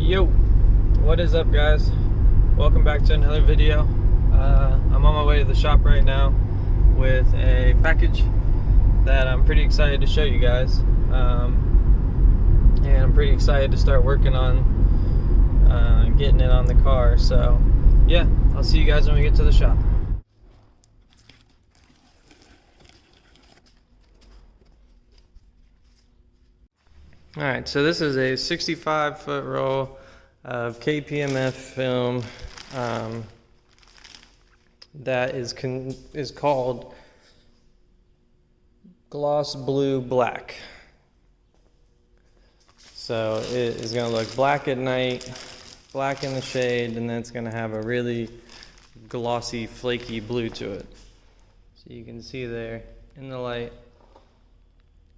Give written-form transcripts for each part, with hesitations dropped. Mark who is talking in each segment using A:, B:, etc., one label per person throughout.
A: Yo, what is up, guys? Welcome back to another video. I'm on my way to the shop right now with a package that I'm pretty excited to show you guys, and I'm pretty excited to start working on getting it on the car. So yeah, I'll see you guys when we get to the shop. Alright, so this is a 65-foot roll of KPMF film that is called Gloss Blue Black. So it is going to look black at night, black in the shade, and then it's going to have a really glossy, flaky blue to it. So you can see there in the light,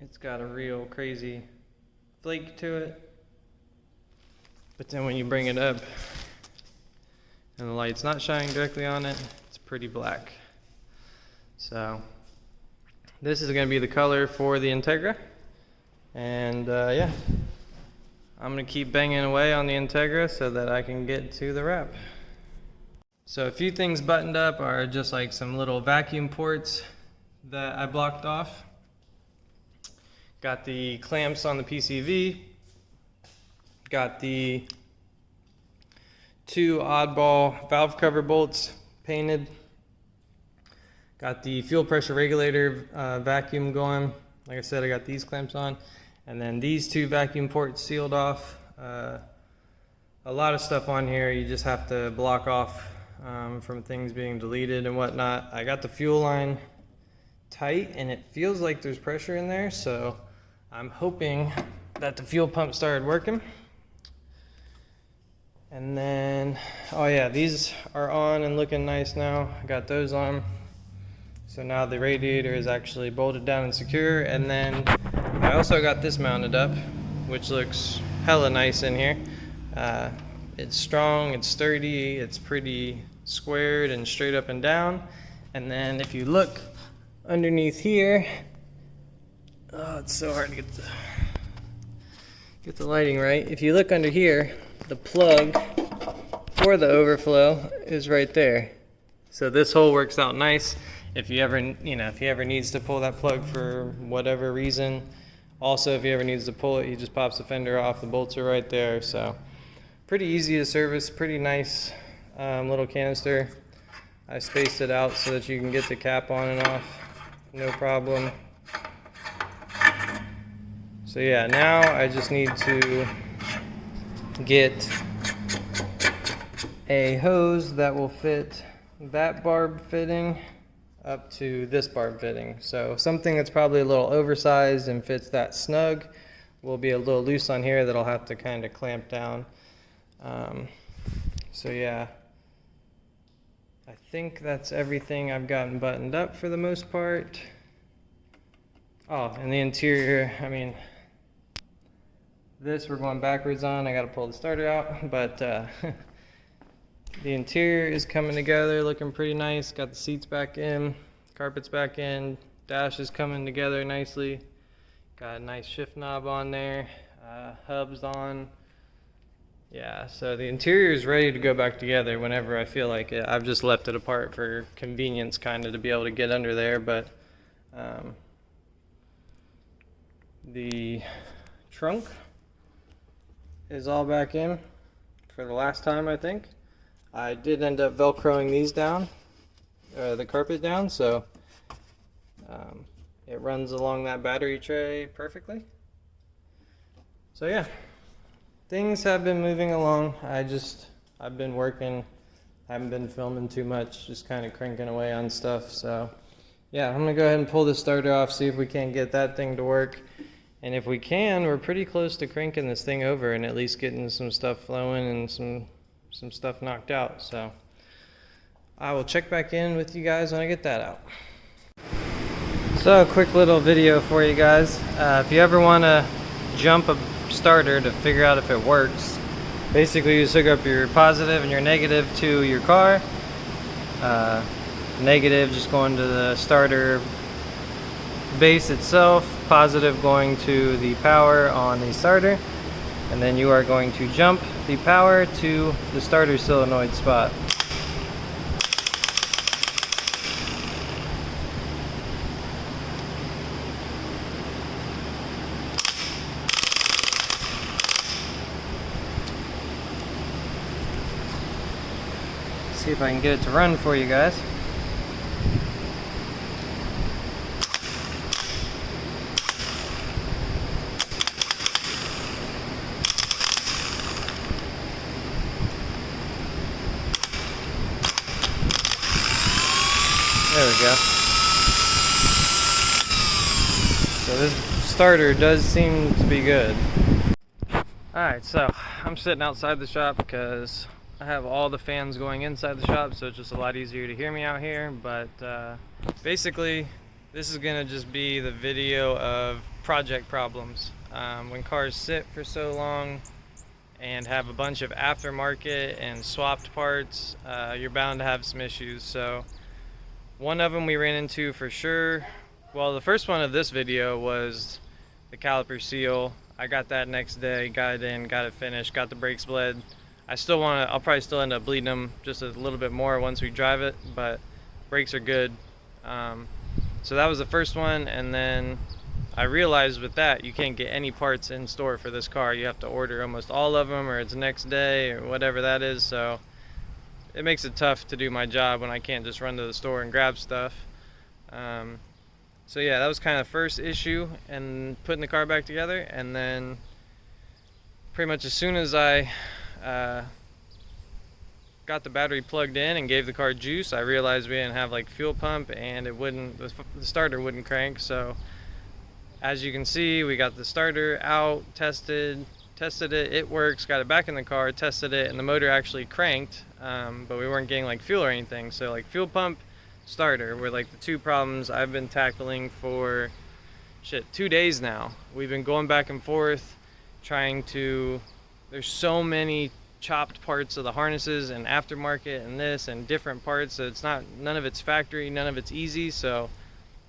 A: it's got a real crazy flake to it, but then when you bring it up and the light's not shining directly on it, it's pretty black. So this is going to be the color for the Integra, and yeah, I'm going to keep banging away on the Integra so that I can get to the wrap. So a few things buttoned up are just like some little vacuum ports that I blocked off. Got the clamps on the PCV, got the two oddball valve cover bolts painted, got the fuel pressure regulator vacuum going. Like I said, I got these clamps on, and then these two vacuum ports sealed off. A lot of stuff on here you just have to block off from things being deleted and whatnot. I got the fuel line tight and it feels like there's pressure in there, so I'm hoping that the fuel pump started working. And then, oh yeah, these are on and looking nice now. I got those on. So now the radiator is actually bolted down and secure. And then I also got this mounted up, which looks hella nice in here. It's strong, it's sturdy, it's pretty squared and straight up and down. And then if you look underneath here, oh, it's so hard to get the lighting right. If you look under here, the plug for the overflow is right there. So this hole works out nice. If you ever, if he ever needs to pull that plug for whatever reason. Also, if he ever needs to pull it, he just pops the fender off. The bolts are right there. So pretty easy to service, pretty nice little canister. I spaced it out so that you can get the cap on and off, no problem. So yeah, now I just need to get a hose that will fit that barb fitting up to this barb fitting. So something that's probably a little oversized and fits that snug will be a little loose on here that I'll have to kind of clamp down. So yeah, I think that's everything I've gotten buttoned up for the most part. Oh, and the interior, I mean, this we're going backwards on. I got to pull the starter out, but the interior is coming together, looking pretty nice. Got the seats back in, carpets back in, dash is coming together nicely. Got a nice shift knob on there, hubs on. Yeah, so the interior is ready to go back together whenever I feel like it. I've just left it apart for convenience, kind of to be able to get under there, but the trunk is all back in for the last time, I think. I did end up velcroing these down, the carpet down, so it runs along that battery tray perfectly. So yeah, things have been moving along. I've been working, haven't been filming too much, just kind of cranking away on stuff. So yeah, I'm gonna go ahead and pull this starter off, see if we can get that thing to work. And if we can, we're pretty close to cranking this thing over and at least getting some stuff flowing and some stuff knocked out. So I will check back in with you guys when I get that out. So a quick little video for you guys. If you ever want to jump a starter to figure out if it works, basically you just hook up your positive and your negative to your car. Negative just going to the starter base itself, positive going to the power on the starter, and then you are going to jump the power to the starter solenoid spot. See if I can get it to run for you guys. There we go. So this starter does seem to be good. Alright, so I'm sitting outside the shop because I have all the fans going inside the shop, so it's just a lot easier to hear me out here. But basically, this is going to just be the video of project problems. When cars sit for so long and have a bunch of aftermarket and swapped parts, you're bound to have some issues. So one of them we ran into for sure. Well, the first one of this video was the caliper seal. I got that next day, got it in, got it finished, got the brakes bled. I'll probably still end up bleeding them just a little bit more once we drive it, but brakes are good. So that was the first one, and then I realized with that you can't get any parts in store for this car. You have to order almost all of them, or it's next day, or whatever that is. So it makes it tough to do my job when I can't just run to the store and grab stuff. So yeah, that was kind of the first issue, and putting the car back together. And then pretty much as soon as I got the battery plugged in and gave the car juice, I realized we didn't have like fuel pump, and the starter wouldn't crank. So as you can see, we got the starter out, tested it, it works, got it back in the car, tested it, and the motor actually cranked, but we weren't getting like fuel or anything. So like fuel pump, starter were like the two problems I've been tackling for 2 days now. We've been going back and forth trying to, there's so many chopped parts of the harnesses and aftermarket and this and different parts, so it's not, none of it's factory, none of it's easy. So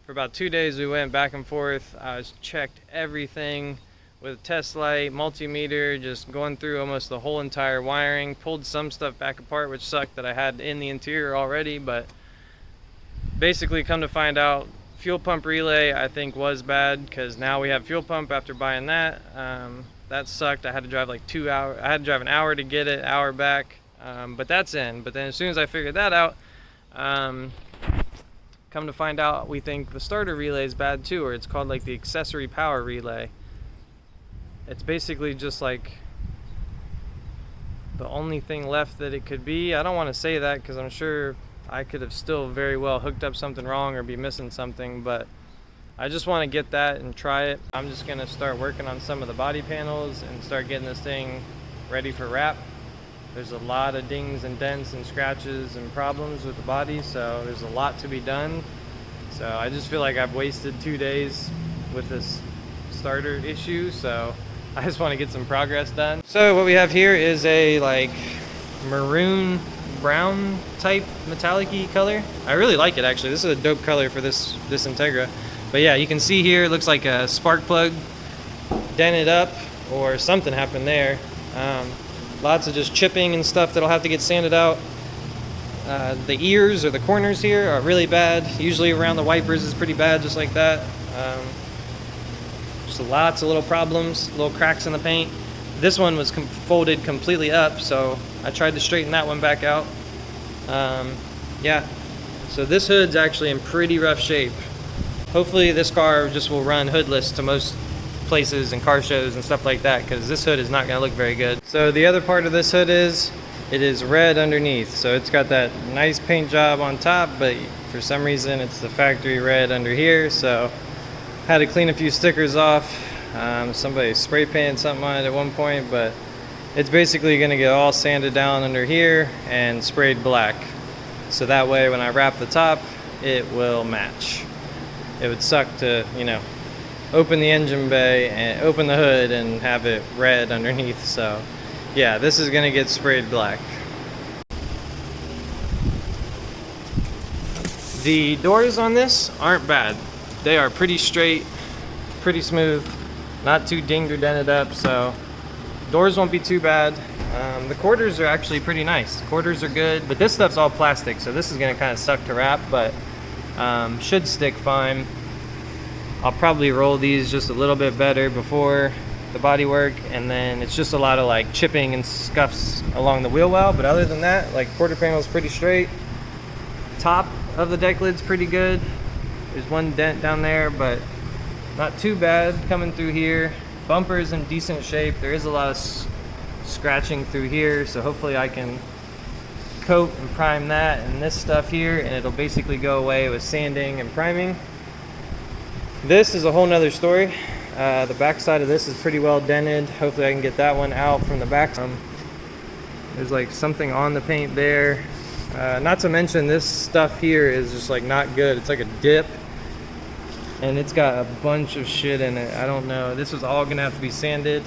A: for about 2 days we went back and forth. I checked everything with a test light, multimeter, just going through almost the whole entire wiring, pulled some stuff back apart, which sucked that I had in the interior already. But basically, come to find out, fuel pump relay I think was bad, because now we have fuel pump after buying that. That sucked. I had to drive like 2 hours. I had to drive an hour to get it, hour back. But that's in. But then as soon as I figured that out, come to find out, we think the starter relay is bad too, or it's called like the accessory power relay. It's basically just like the only thing left that it could be. I don't want to say that because I'm sure I could have still very well hooked up something wrong or be missing something, but I just want to get that and try it. I'm just going to start working on some of the body panels and start getting this thing ready for wrap. There's a lot of dings and dents and scratches and problems with the body, so there's a lot to be done. So I just feel like I've wasted 2 days with this starter issue, so I just want to get some progress done. So what we have here is a like maroon brown type metallic-y color. I really like it actually. This is a dope color for this Integra. But yeah, you can see here it looks like a spark plug dented up or something happened there. Lots of just chipping and stuff that'll have to get sanded out. The ears or the corners here are really bad. Usually around the wipers is pretty bad, just like that. Just lots of little problems, little cracks in the paint. This one was folded completely up, so I tried to straighten that one back out. Yeah, so this hood's actually in pretty rough shape. Hopefully this car just will run hoodless to most places and car shows and stuff like that, because this hood is not going to look very good. So the other part of this hood is, it is red underneath. So it's got that nice paint job on top, but for some reason it's the factory red under here. So had to clean a few stickers off. Somebody spray painted something on it at one point, but it's basically going to get all sanded down under here and sprayed black. So that way when I wrap the top, it will match. It would suck to, you know, open the engine bay and open the hood and have it red underneath. So yeah, this is going to get sprayed black. The doors on this aren't bad. They are pretty straight, pretty smooth, not too dinged or dented up. So Doors won't be too bad. The quarters are actually pretty nice. Quarters are good, but this stuff's all plastic, so this is gonna kind of suck to wrap, but should stick fine. I'll probably roll these just a little bit better before the body work, and then it's just a lot of like chipping and scuffs along the wheel well, but other than that, like quarter panel is pretty straight. Top of the deck lid's pretty good. There's one dent down there, but not too bad coming through here. Bumper's in decent shape. There is a lot of scratching through here, so hopefully I can coat and prime that and this stuff here, and it'll basically go away with sanding and priming. This is a whole nother story. The back side of this is pretty well dented. Hopefully I can get that one out from the back. There's like something on the paint there. Not to mention this stuff here is just like not good. It's like a dip, and it's got a bunch of shit in it. I don't know. This is all gonna have to be sanded.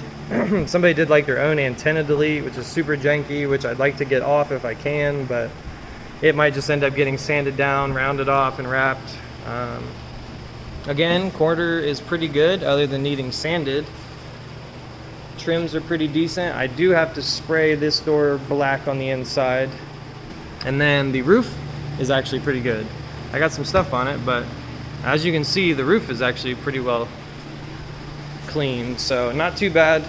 A: Somebody did like their own antenna delete, which is super janky, which I'd like to get off if I can, but it might just end up getting sanded down, rounded off, and wrapped. Again, quarter is pretty good other than needing sanded. Trims are pretty decent. I do have to spray this door black on the inside. And then the roof is actually pretty good. I got some stuff on it, but as you can see, the roof is actually pretty well cleaned, so not too bad.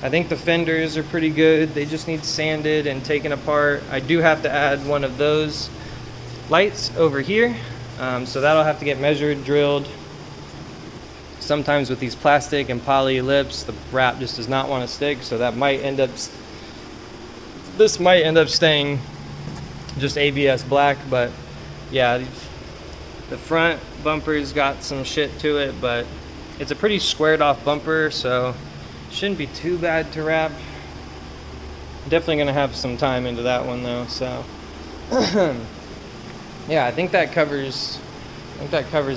A: I think the fenders are pretty good. They just need sanded and taken apart. I do have to add one of those lights over here, so that'll have to get measured, drilled. Sometimes with these plastic and poly lips, the wrap just does not want to stick, so that might end up, this might end up staying just ABS black. But yeah, the front bumper's got some shit to it, but it's a pretty squared off bumper, so shouldn't be too bad to wrap. Definitely gonna have some time into that one though, so yeah, I think that covers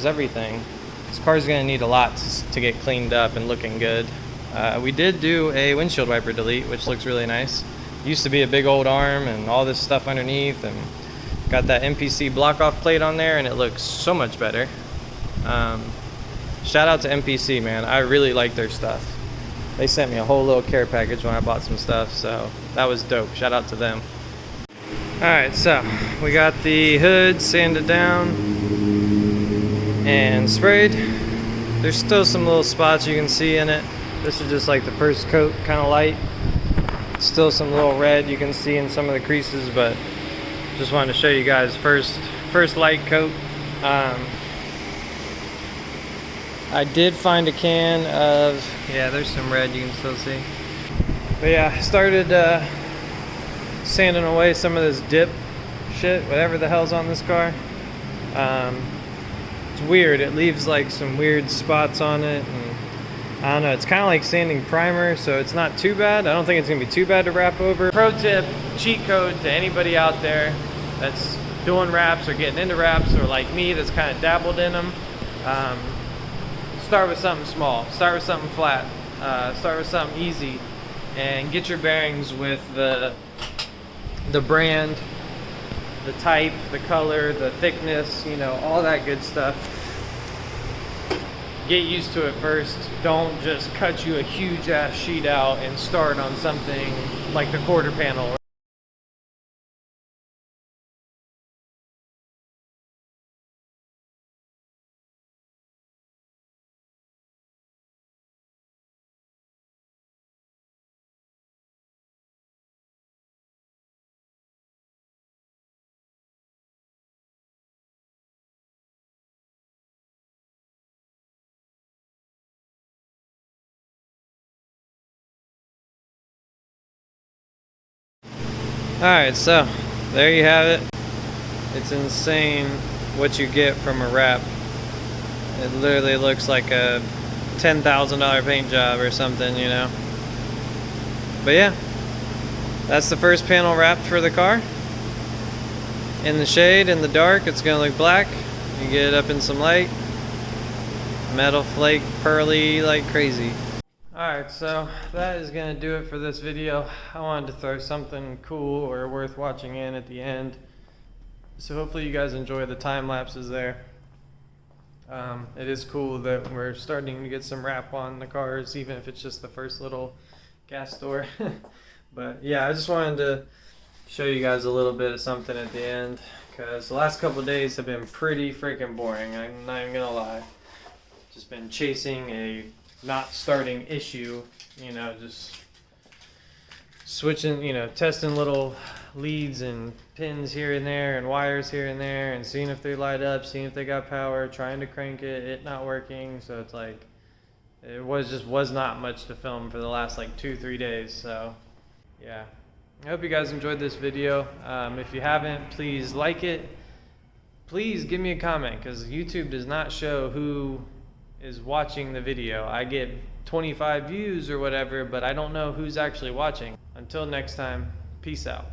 A: everything. This car's gonna need a lot to get cleaned up and looking good. We did do a windshield wiper delete, which looks really nice. Used to be a big old arm and all this stuff underneath, and got that MPC block off plate on there, and it looks so much better. Shout out to MPC, man. I really like their stuff. They sent me a whole little care package when I bought some stuff, so that was dope. Shout out to them. Alright, so we got the hood sanded down and sprayed. There's still some little spots you can see in it. This is just like the first coat, kind of light. Still some little red you can see in some of the creases, but just wanted to show you guys first light coat. I did find a can of, yeah, there's some red you can still see. But yeah, I started sanding away some of this dip shit, whatever the hell's on this car. It's weird, it leaves like some weird spots on it, and I don't know, it's kind of like sanding primer, so it's not too bad. I don't think it's gonna be too bad to wrap over. Pro tip, cheat code to anybody out there that's doing wraps or getting into wraps, or like me that's kind of dabbled in them. Start with something small, start with something flat, start with something easy, and get your bearings with the brand, the type, the color, the thickness, you know, all that good stuff. Get used to it first. Don't just cut you a huge ass sheet out and start on something like the quarter panel. Alright, so there you have it. It's insane what you get from a wrap. It literally looks like a $10,000 paint job or something, you know. But yeah, that's the first panel wrapped for the car. In the shade, in the dark, it's gonna look black. You get it up in some light. Metal flake, pearly like crazy. Alright, so that is going to do it for this video. I wanted to throw something cool or worth watching in at the end. So hopefully you guys enjoy the time lapses there. It is cool that we're starting to get some wrap on the cars, even if it's just the first little gas store. But yeah, I just wanted to show you guys a little bit of something at the end, because the last couple of days have been pretty freaking boring. I'm not even gonna lie. Just been chasing a not starting issue, you know, just switching, you know, testing little leads and pins here and there and wires here and there and seeing if they light up, seeing if they got power, trying to crank it not working. So it's like, it was not much to film for the last like 2-3 days. So yeah, I hope you guys enjoyed this video. If you haven't, please like it. Please give me a comment, because YouTube does not show who is watching the video. I get 25 views or whatever, but I don't know who's actually watching. Until next time, peace out.